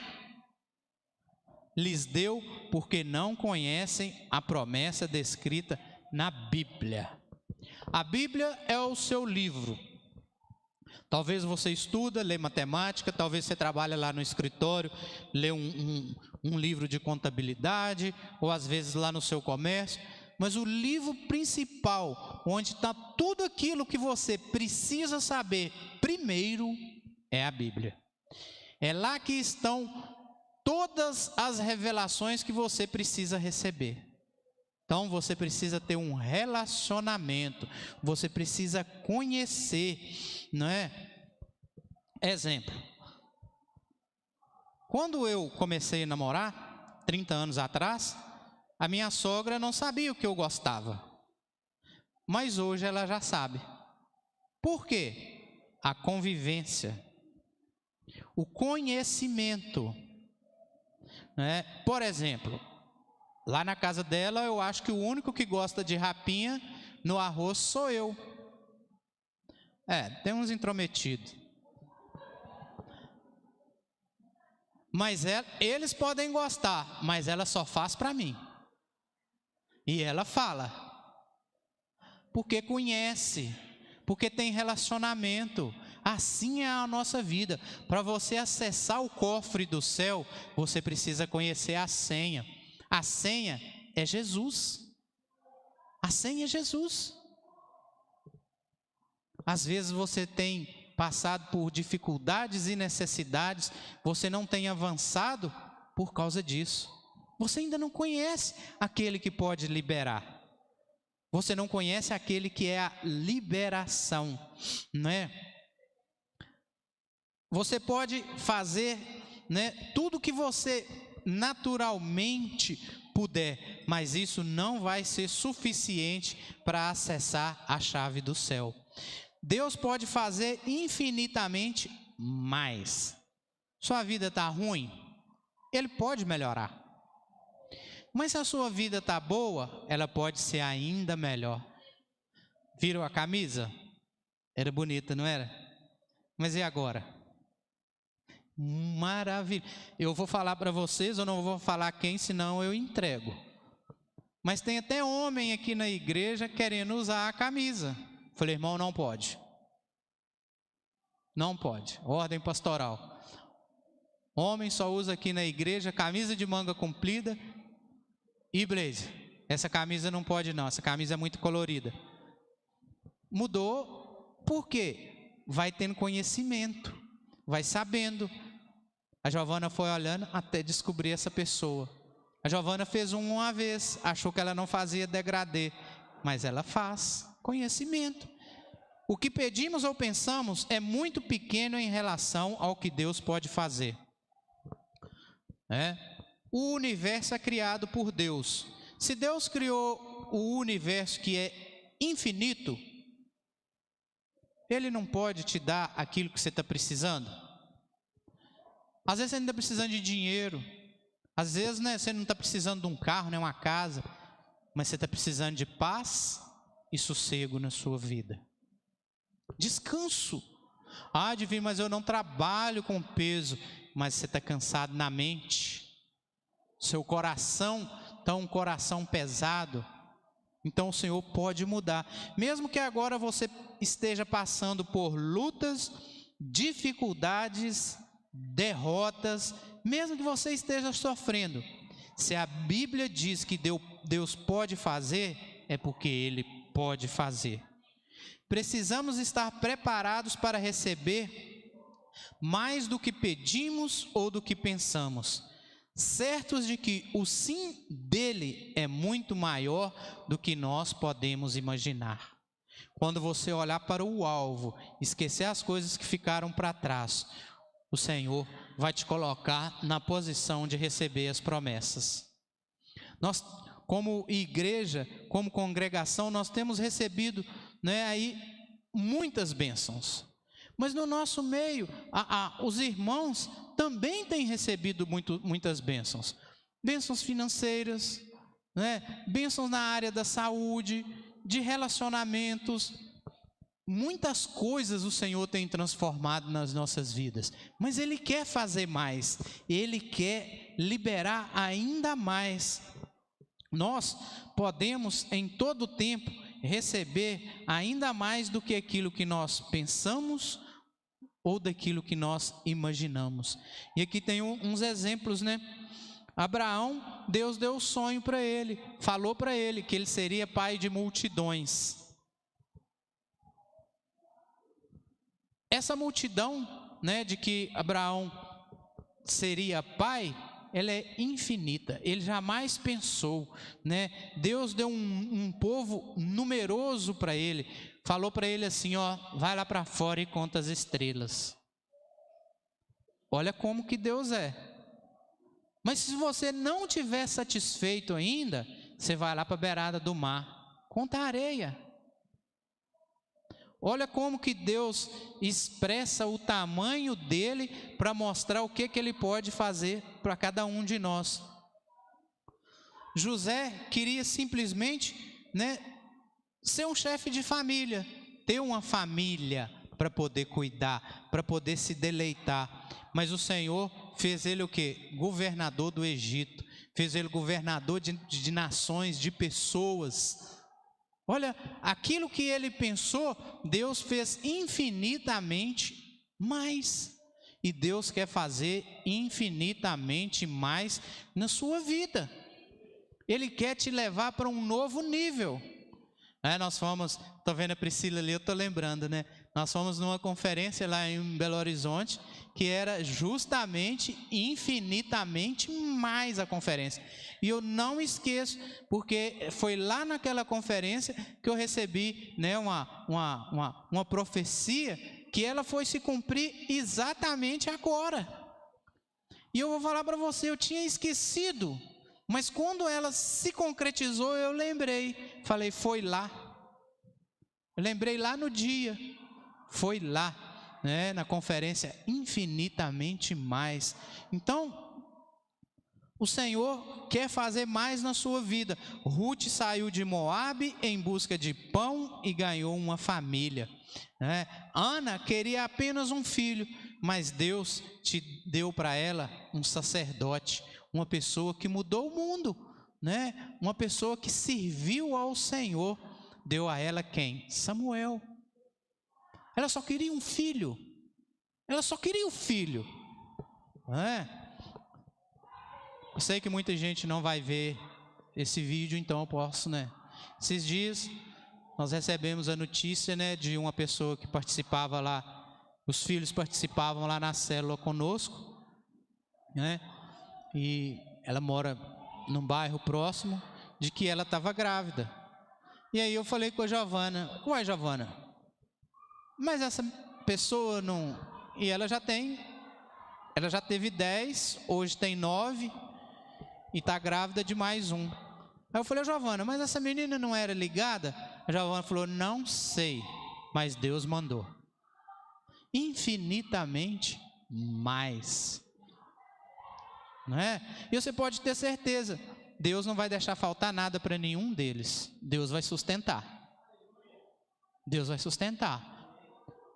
lhes deu, porque não conhecem a promessa descrita na Bíblia. A Bíblia é o seu livro. Talvez você estuda, lê matemática, talvez você trabalha lá no escritório, lê um livro de contabilidade, ou às vezes lá no seu comércio, mas o livro principal, onde está tudo aquilo que você precisa saber primeiro, é a Bíblia. É lá que estão todas as revelações que você precisa receber. Então você precisa ter um relacionamento, você precisa conhecer, não é? Exemplo, quando eu comecei a namorar, 30 anos atrás, a minha sogra não sabia o que eu gostava, mas hoje ela já sabe. Por quê? A convivência, o conhecimento, né? Por exemplo, lá na casa dela, eu acho que o único que gosta de rapinha no arroz sou eu. Tem uns intrometidos. Mas eles podem gostar, mas ela só faz para mim. E ela fala. Porque conhece, porque tem relacionamento. Assim é a nossa vida. Para você acessar o cofre do céu, você precisa conhecer a senha. A senha é Jesus. A senha é Jesus. Às vezes você tem passado por dificuldades e necessidades, você não tem avançado por causa disso. Você ainda não conhece aquele que pode liberar. Você não conhece aquele que é a liberação, não é? Você pode fazer, né, tudo que você naturalmente puder, mas isso não vai ser suficiente para acessar a chave do céu. Deus pode fazer infinitamente mais. Sua vida está ruim? Ele pode melhorar. Mas se a sua vida está boa, ela pode ser ainda melhor. Viram a camisa? Era bonita, não era? Mas e agora? Maravilha. Eu vou falar para vocês, eu não vou falar quem, senão eu entrego. Mas tem até homem aqui na igreja querendo usar a camisa. Falei, irmão, não pode. Não pode. Ordem pastoral. Homem só usa aqui na igreja camisa de manga comprida e blazer. Essa camisa não pode não, essa camisa é muito colorida. Mudou, por quê? Vai tendo conhecimento, vai sabendo. A Giovana foi olhando até descobrir essa pessoa. A Giovana fez uma vez, achou que ela não fazia degradê, mas ela faz. Conhecimento. O que pedimos ou pensamos é muito pequeno em relação ao que Deus pode fazer. O universo é criado por Deus. Se Deus criou o universo que é infinito, Ele não pode te dar aquilo que você está precisando? Às vezes você não está precisando de dinheiro. Às vezes, né, você não está precisando de um carro, nem uma casa. Mas você está precisando de paz e sossego na sua vida. Descanso. Ah, Divino, mas eu não trabalho com peso. Mas você está cansado na mente. Seu coração está um coração pesado. Então o Senhor pode mudar. Mesmo que agora você esteja passando por lutas, dificuldades, derrotas, mesmo que você esteja sofrendo, se a Bíblia diz que Deus pode fazer, é porque Ele pode fazer. Precisamos estar preparados para receber mais do que pedimos ou do que pensamos, certos de que o sim dele é muito maior do que nós podemos imaginar. Quando você olhar para o alvo, esquecer as coisas que ficaram para trás, o Senhor vai te colocar na posição de receber as promessas. Nós, como igreja, como congregação, nós temos recebido, né, aí muitas bênçãos. Mas no nosso meio, os irmãos também têm recebido muitas bênçãos. Bênçãos financeiras, né? Bênçãos na área da saúde, de relacionamentos. Muitas coisas o Senhor tem transformado nas nossas vidas. Mas Ele quer fazer mais. Ele quer liberar ainda mais. Nós podemos em todo tempo receber ainda mais do que aquilo que nós pensamos ou daquilo que nós imaginamos. E aqui tem uns exemplos, né? Abraão, Deus deu o sonho para ele, falou para ele que ele seria pai de multidões. Essa multidão, né, de que Abraão seria pai, ela é infinita. Ele jamais pensou, né? Deus deu um povo numeroso para ele. Falou para ele assim, ó, vai lá para fora e conta as estrelas. Olha como que Deus é. Mas se você não estiver satisfeito ainda, você vai lá para a beirada do mar, conta a areia. Olha como que Deus expressa o tamanho dele para mostrar o que ele pode fazer para cada um de nós. José queria simplesmente, né, ser um chefe de família, ter uma família para poder cuidar, para poder se deleitar. Mas o Senhor fez ele o quê? Governador do Egito, fez ele governador de nações, de pessoas. Olha, aquilo que ele pensou, Deus fez infinitamente mais. E Deus quer fazer infinitamente mais na sua vida. Ele quer te levar para um novo nível. Nós fomos, estou vendo a Priscila ali, eu estou lembrando, né? Nós fomos numa conferência lá em Belo Horizonte, que era justamente infinitamente mais a conferência. E eu não esqueço, porque foi lá naquela conferência que eu recebi, né, uma profecia, que ela foi se cumprir exatamente agora. E eu vou falar para você, eu tinha esquecido, mas quando ela se concretizou, eu lembrei. Falei, foi lá. Eu lembrei lá no dia. Foi lá, né, na conferência, infinitamente mais. Então, o Senhor quer fazer mais na sua vida. Ruth saiu de Moabe em busca de pão e ganhou uma família, né? Ana queria apenas um filho, mas Deus te deu para ela um sacerdote, uma pessoa que mudou o mundo, né? Uma pessoa que serviu ao Senhor. Deu a ela quem? Samuel. Ela só queria um filho. Ela só queria um filho. Eu sei que muita gente não vai ver esse vídeo, então eu posso, né? Esses dias nós recebemos a notícia, né, de uma pessoa que participava lá, os filhos participavam lá na célula conosco, né? E ela mora num bairro próximo, de que ela estava grávida. E aí eu falei com a Giovana, uai Giovana, mas essa pessoa não... E ela já teve 10, hoje tem 9, e está grávida de mais um. Aí eu falei, Giovana, mas essa menina não era ligada? A Giovana falou, não sei, mas Deus mandou. Infinitamente mais. não é? E você pode ter certeza, Deus não vai deixar faltar nada para nenhum deles. Deus vai sustentar. Deus vai sustentar.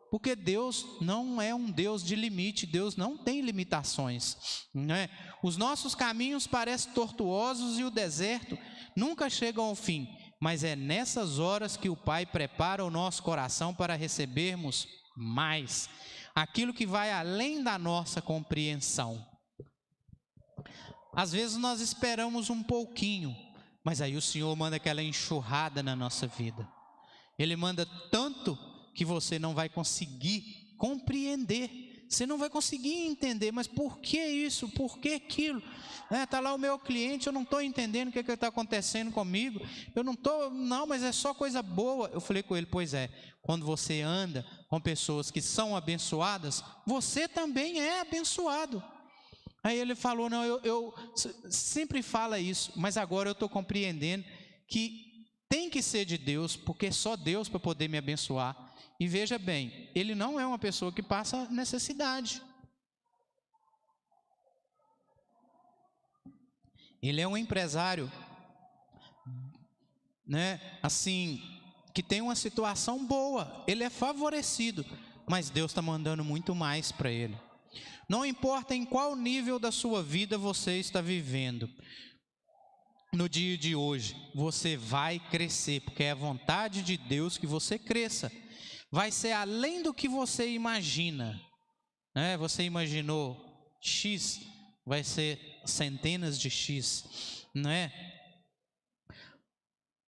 Porque Deus não é um Deus de limite, Deus não tem limitações, não é? Os nossos caminhos parecem tortuosos e o deserto nunca chega ao fim, mas é nessas horas que o Pai prepara o nosso coração para recebermos mais, aquilo que vai além da nossa compreensão. Às vezes nós esperamos um pouquinho, mas aí o Senhor manda aquela enxurrada na nossa vida. Ele manda tanto que você não vai conseguir compreender, você não vai conseguir entender, mas por que isso, por que aquilo? Está lá o meu cliente, eu não estou entendendo o que está acontecendo comigo, não, mas é só coisa boa. Eu falei com ele, pois é, quando você anda com pessoas que são abençoadas, você também é abençoado. Aí ele falou, não, eu sempre fala isso, mas agora eu estou compreendendo que tem que ser de Deus, porque é só Deus para poder me abençoar. E veja bem, ele não é uma pessoa que passa necessidade. Ele é um empresário, né, assim, que tem uma situação boa, ele é favorecido, mas Deus está mandando muito mais para ele. Não importa em qual nível da sua vida você está vivendo, no dia de hoje, você vai crescer, porque é a vontade de Deus que você cresça. Vai ser além do que você imagina, né? Você imaginou X, vai ser centenas de X, não é?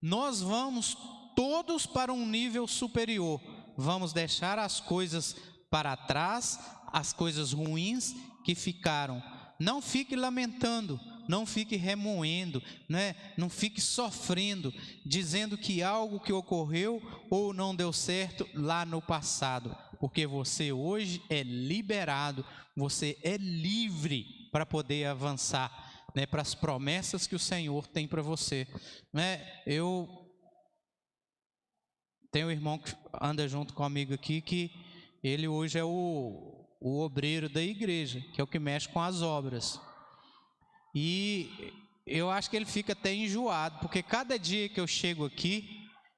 Nós vamos todos para um nível superior, vamos deixar as coisas para trás, as coisas ruins que ficaram. Não fique lamentando, não fique remoendo, né? Não fique sofrendo, dizendo que algo que ocorreu ou não deu certo lá no passado, porque você hoje é liberado, você é livre para poder avançar, né? Para as promessas que o Senhor tem para você, né? Eu tenho um irmão que anda junto comigo aqui, que ele hoje é o obreiro da igreja, que é o que mexe com as obras. E eu acho que ele fica até enjoado, porque cada dia que eu chego aqui,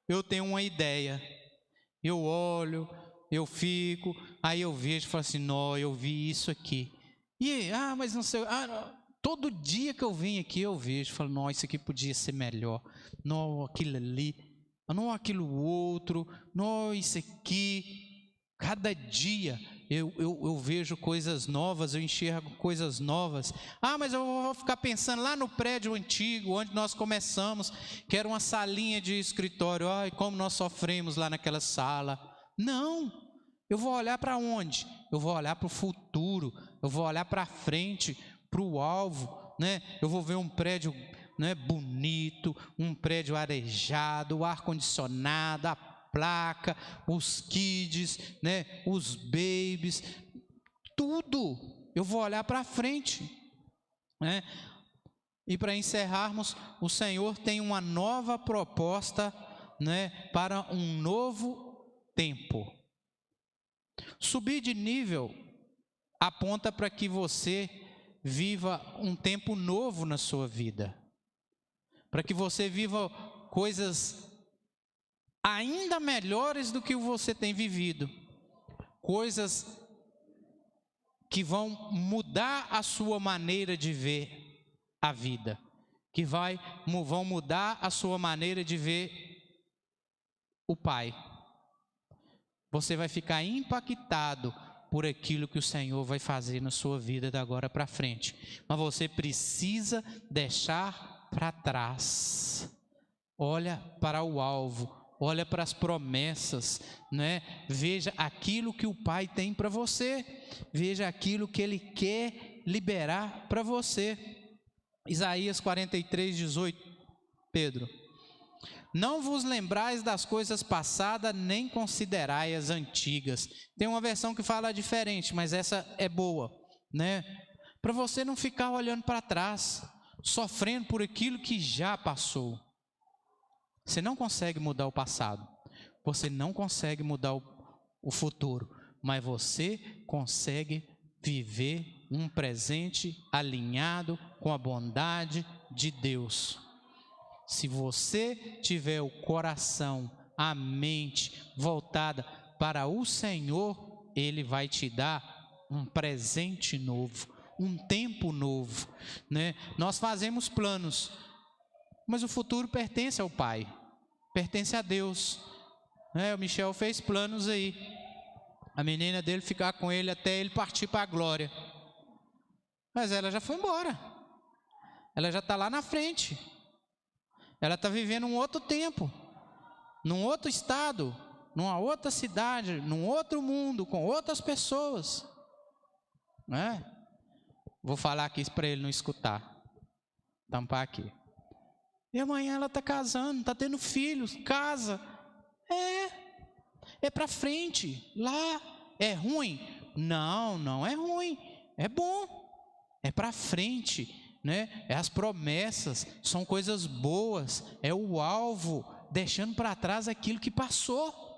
eu tenho uma ideia. Eu olho, eu fico, aí eu vejo e falo assim, não, eu vi isso aqui. E, mas não sei, todo dia que eu venho aqui eu vejo, falo, não, isso aqui podia ser melhor. Não, aquilo ali, não, aquilo outro, não, isso aqui. Cada dia eu vejo coisas novas, eu enxergo coisas novas. Mas eu vou ficar pensando lá no prédio antigo, onde nós começamos, que era uma salinha de escritório. Ai, como nós sofremos lá naquela sala. Não, eu vou olhar para onde? Eu vou olhar para o futuro, eu vou olhar para frente, para o alvo, né? Eu vou ver um prédio, né, bonito, um prédio arejado, o ar-condicionado, a placa, os kids, né, os babies, tudo, eu vou olhar para frente, né? E para encerrarmos, o Senhor tem uma nova proposta, né, para um novo tempo. Subir de nível aponta para que você viva um tempo novo na sua vida, para que você viva coisas ainda melhores do que você tem vivido, coisas que vão mudar a sua maneira de ver a vida, que vão mudar a sua maneira de ver o Pai. Você vai ficar impactado por aquilo que o Senhor vai fazer na sua vida da agora para frente, mas você precisa deixar para trás. Olha para o alvo, olha para as promessas, né? Veja aquilo que o Pai tem para você, veja aquilo que Ele quer liberar para você. Isaías 43:18, Pedro: não vos lembrais das coisas passadas, nem considerai as antigas. Tem uma versão que fala diferente, mas essa é boa, né? Para você não ficar olhando para trás, sofrendo por aquilo que já passou. Você não consegue mudar o passado, você não consegue mudar o futuro, mas você consegue viver um presente alinhado com a bondade de Deus. Se você tiver o coração, a mente voltada para o Senhor, Ele vai te dar um presente novo, um tempo novo, né? Nós fazemos planos, mas o futuro pertence ao Pai, pertence a Deus, né? O Michel fez planos aí, a menina dele ficar com ele até ele partir para a glória, mas ela já foi embora, ela já está lá na frente, ela está vivendo um outro tempo, num outro estado, numa outra cidade, num outro mundo, com outras pessoas, né? Vou falar aqui para ele não escutar, tampar aqui. E amanhã ela está casando, está tendo filhos, casa. É para frente, lá. É ruim? Não, não é ruim, é bom, é para frente, né? É as promessas, são coisas boas, é o alvo, deixando para trás aquilo que passou.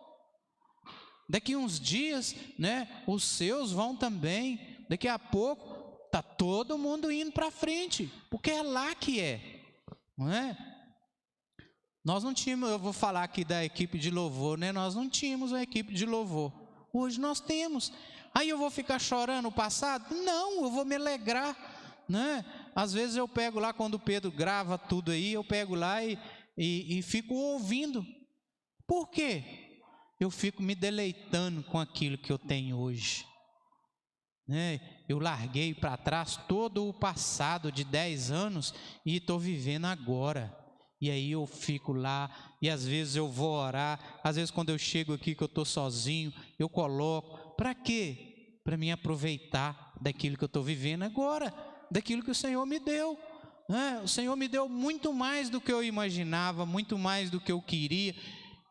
Daqui uns dias, né, os seus vão também, daqui a pouco, está todo mundo indo para frente, porque é lá que não é? Nós não tínhamos, eu vou falar aqui da equipe de louvor, né? Nós não tínhamos uma equipe de louvor, hoje nós temos. Aí eu vou ficar chorando o passado? Não, eu vou me alegrar, né? Às vezes eu pego lá, quando o Pedro grava tudo aí, eu pego lá e fico ouvindo. Por quê? Eu fico me deleitando com aquilo que eu tenho hoje, né? Eu larguei para trás todo o passado de 10 anos e estou vivendo agora. E aí eu fico lá, e às vezes eu vou orar, às vezes quando eu chego aqui que eu estou sozinho, eu coloco, para quê? Para mim aproveitar daquilo que eu estou vivendo agora, daquilo que o Senhor me deu, né? O Senhor me deu muito mais do que eu imaginava, muito mais do que eu queria,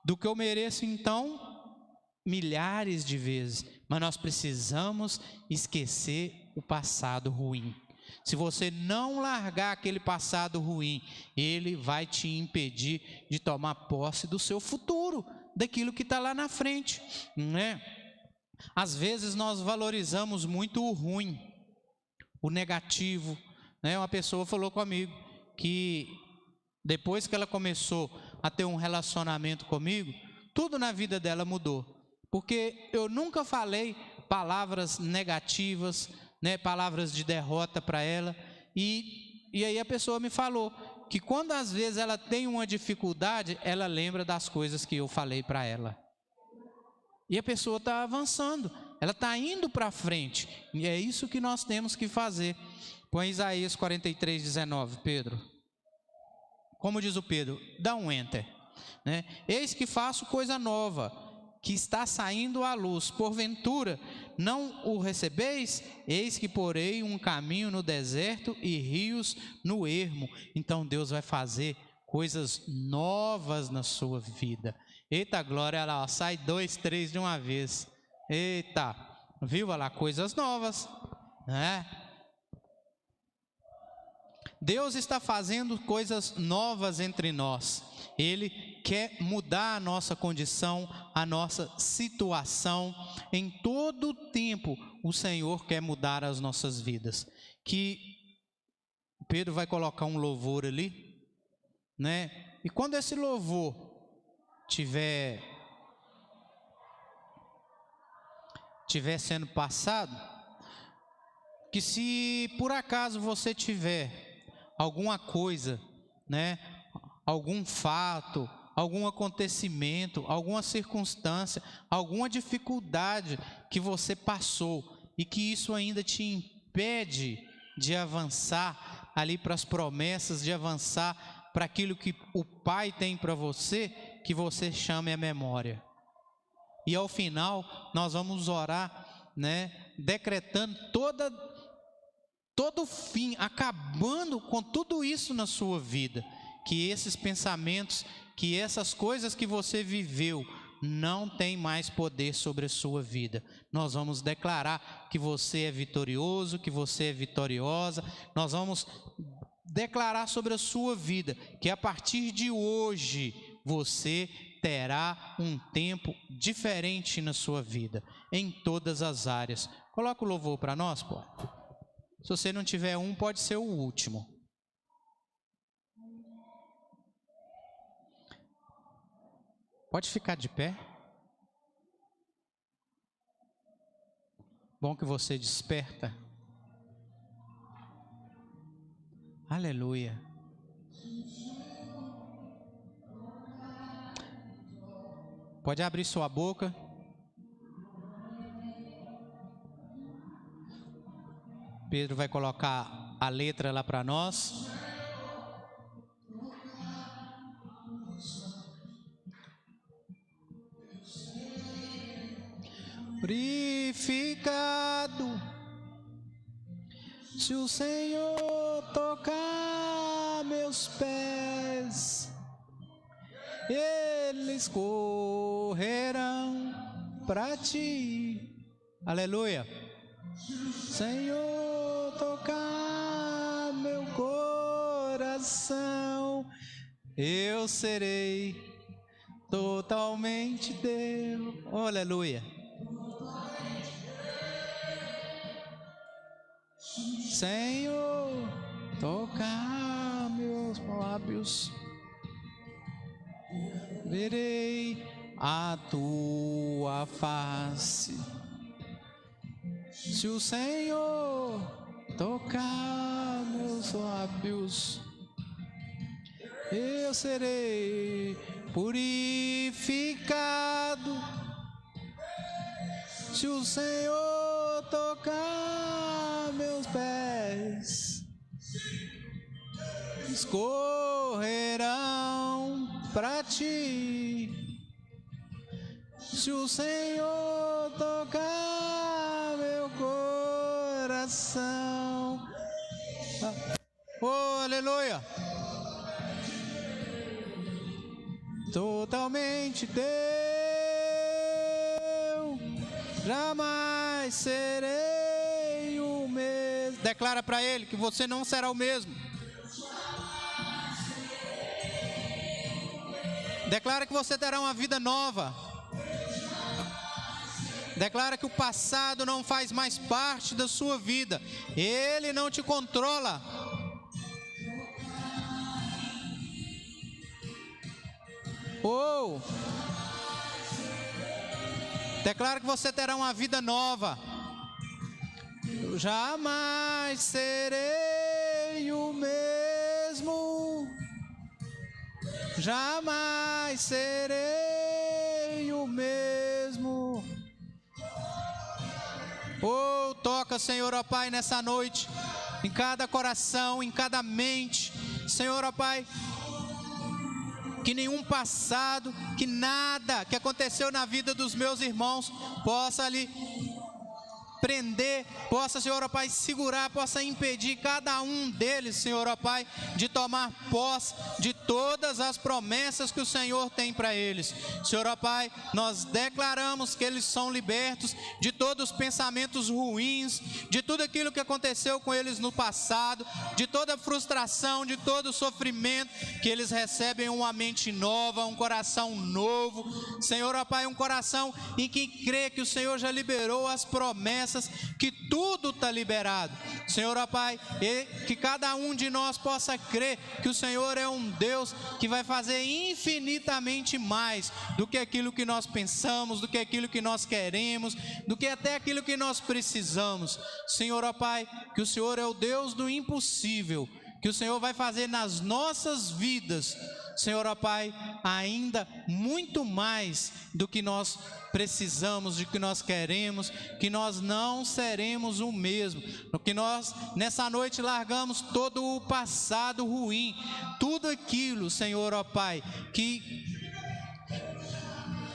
do que eu mereço, então, milhares de vezes. Mas nós precisamos esquecer o passado ruim. Se você não largar aquele passado ruim, ele vai te impedir de tomar posse do seu futuro, daquilo que está lá na frente, né? Às vezes nós valorizamos muito o ruim, o negativo, né? Uma pessoa falou comigo que depois que ela começou a ter um relacionamento comigo, tudo na vida dela mudou, porque eu nunca falei palavras negativas, né, palavras de derrota para ela, e aí a pessoa me falou que quando às vezes ela tem uma dificuldade, ela lembra das coisas que eu falei para ela, e a pessoa está avançando, ela está indo para frente, e é isso que nós temos que fazer. Põe Isaías 43:19, Pedro. Como diz o Pedro, dá um enter, né? Eis que faço coisa nova, que está saindo à luz, porventura não o recebeis? Eis que porei um caminho no deserto e rios no ermo. Então Deus vai fazer coisas novas na sua vida. Eita glória, olha lá, sai 2, 3 de uma vez. Eita, viu, olha lá, coisas novas, né? Deus está fazendo coisas novas entre nós. Ele quer mudar a nossa condição, a nossa situação. Em todo o tempo, o Senhor quer mudar as nossas vidas. Que Pedro vai colocar um louvor ali, né? E quando esse louvor tiver sendo passado, que se por acaso você tiver alguma coisa, né, algum fato, algum acontecimento, alguma circunstância, alguma dificuldade que você passou e que isso ainda te impede de avançar ali para as promessas, de avançar para aquilo que o Pai tem para você, que você chame a memória. E ao final nós vamos orar, né, decretando todo fim, acabando com tudo isso na sua vida, que esses pensamentos, que essas coisas que você viveu não tem mais poder sobre a sua vida. Nós vamos declarar que você é vitorioso, que você é vitoriosa. Nós vamos declarar sobre a sua vida que a partir de hoje você terá um tempo diferente na sua vida, em todas as áreas. Coloca o louvor para nós, pô. Se você não tiver um, pode ser o último. Pode ficar de pé. Bom que você desperta. Aleluia. Pode abrir sua boca. Pedro vai colocar a letra lá para nós. Purificado, se o Senhor tocar meus pés, eles correrão para ti. Aleluia. Senhor, tocar meu coração, eu serei totalmente teu. Oh, aleluia. Senhor, tocar meus lábios, verei a tua face. Se o Senhor tocar meus lábios, eu serei purificado. Se o Senhor tocar meus pés, escorrerão para ti. Se o Senhor tocar meu coração, oh, aleluia, totalmente teu, jamais serei o mesmo. Declara para ele que você não será o mesmo. Declara que você terá uma vida nova. Declara que o passado não faz mais parte da sua vida. Ele não te controla. Oh! Declara que você terá uma vida nova. Eu jamais serei o mesmo. Jamais serei o mesmo. Oh, toca, Senhor, ó Pai, nessa noite, em cada coração, em cada mente, Senhor, ó Pai, que nenhum passado, que nada que aconteceu na vida dos meus irmãos possa ali prender, possa, Senhor, ó Pai, segurar, possa impedir cada um deles, Senhor, ó Pai, de tomar posse de todas as promessas que o Senhor tem para eles. Senhor, ó Pai, nós declaramos que eles são libertos de todos os pensamentos ruins, de tudo aquilo que aconteceu com eles no passado, de toda frustração, de todo sofrimento, que eles recebem uma mente nova, um coração novo, Senhor, ó Pai, um coração em que crê que o Senhor já liberou as promessas, que tudo está liberado. Senhor, ó Pai, que cada um de nós possa crer que o Senhor é um Deus que vai fazer infinitamente mais do que aquilo que nós pensamos, do que aquilo que nós queremos, do que até aquilo que nós precisamos. Senhor, ó Pai, que o Senhor é o Deus do impossível, que o Senhor vai fazer nas nossas vidas, Senhor, ó Pai, ainda muito mais do que nós precisamos, do que nós queremos, que nós não seremos o mesmo, que nós nessa noite largamos todo o passado ruim, tudo aquilo, Senhor, ó Pai,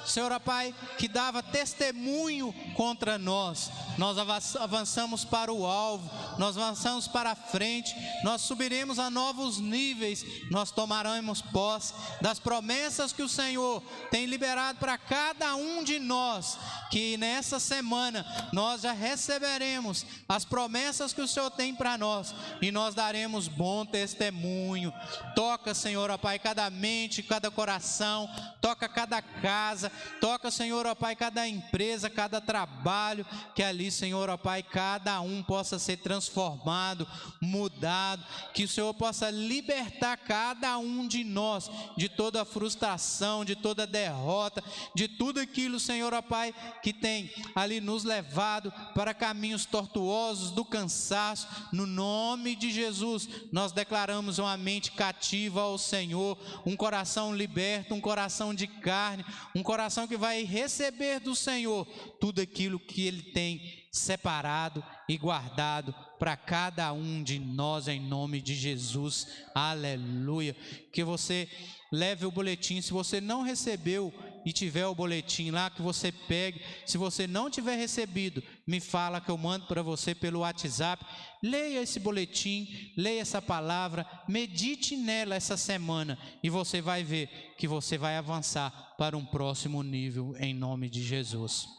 Senhor, ó Pai, que dava testemunho contra nós. Nós avançamos para o alvo, nós avançamos para a frente, nós subiremos a novos níveis, nós tomaremos posse das promessas que o Senhor tem liberado para cada um de nós, que nessa semana nós já receberemos as promessas que o Senhor tem para nós, e nós daremos bom testemunho. Toca, Senhor, ó Pai, cada mente, cada coração, toca cada casa, toca, Senhor, ó Pai, cada empresa, cada trabalho, trabalho, que ali, Senhor, ó Pai, cada um possa ser transformado, mudado, que o Senhor possa libertar cada um de nós de toda frustração, de toda derrota, de tudo aquilo, Senhor, ó Pai, que tem ali nos levado para caminhos tortuosos do cansaço. No nome de Jesus, nós declaramos uma mente cativa ao Senhor, um coração liberto, um coração de carne, um coração que vai receber do Senhor tudo aquilo que Ele tem separado e guardado para cada um de nós, em nome de Jesus. Aleluia. Que você leve o boletim. Se você não recebeu e tiver o boletim lá, que você pegue. Se você não tiver recebido, me fala que eu mando para você pelo WhatsApp. Leia esse boletim, leia essa palavra, medite nela essa semana e você vai ver que você vai avançar para um próximo nível, em nome de Jesus.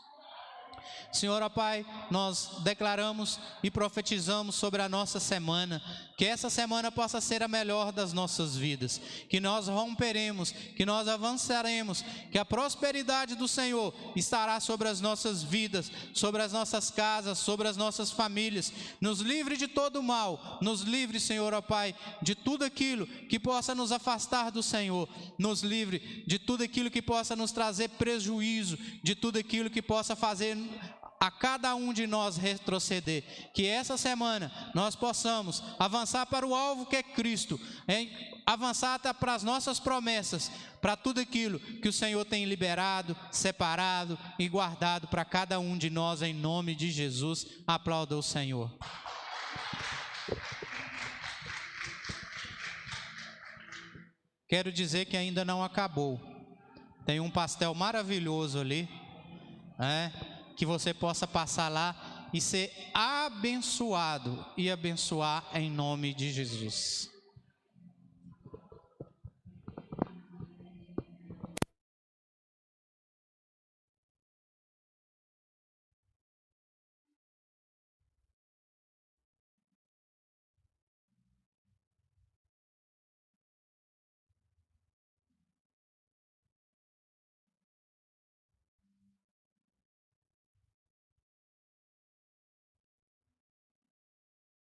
Senhor, ó Pai, nós declaramos e profetizamos sobre a nossa semana, que essa semana possa ser a melhor das nossas vidas, que nós romperemos, que nós avançaremos, que a prosperidade do Senhor estará sobre as nossas vidas, sobre as nossas casas, sobre as nossas famílias. Nos livre de todo o mal, nos livre, Senhor, ó Pai, de tudo aquilo que possa nos afastar do Senhor, nos livre de tudo aquilo que possa nos trazer prejuízo, de tudo aquilo que possa fazer a cada um de nós retroceder. Que essa semana nós possamos avançar para o alvo que é Cristo, avançar até para as nossas promessas, para tudo aquilo que o Senhor tem liberado, separado e guardado para cada um de nós, em nome de Jesus. Aplauda o Senhor. Quero dizer que ainda não acabou. Tem um pastel maravilhoso ali, que você possa passar lá e ser abençoado e abençoar em nome de Jesus.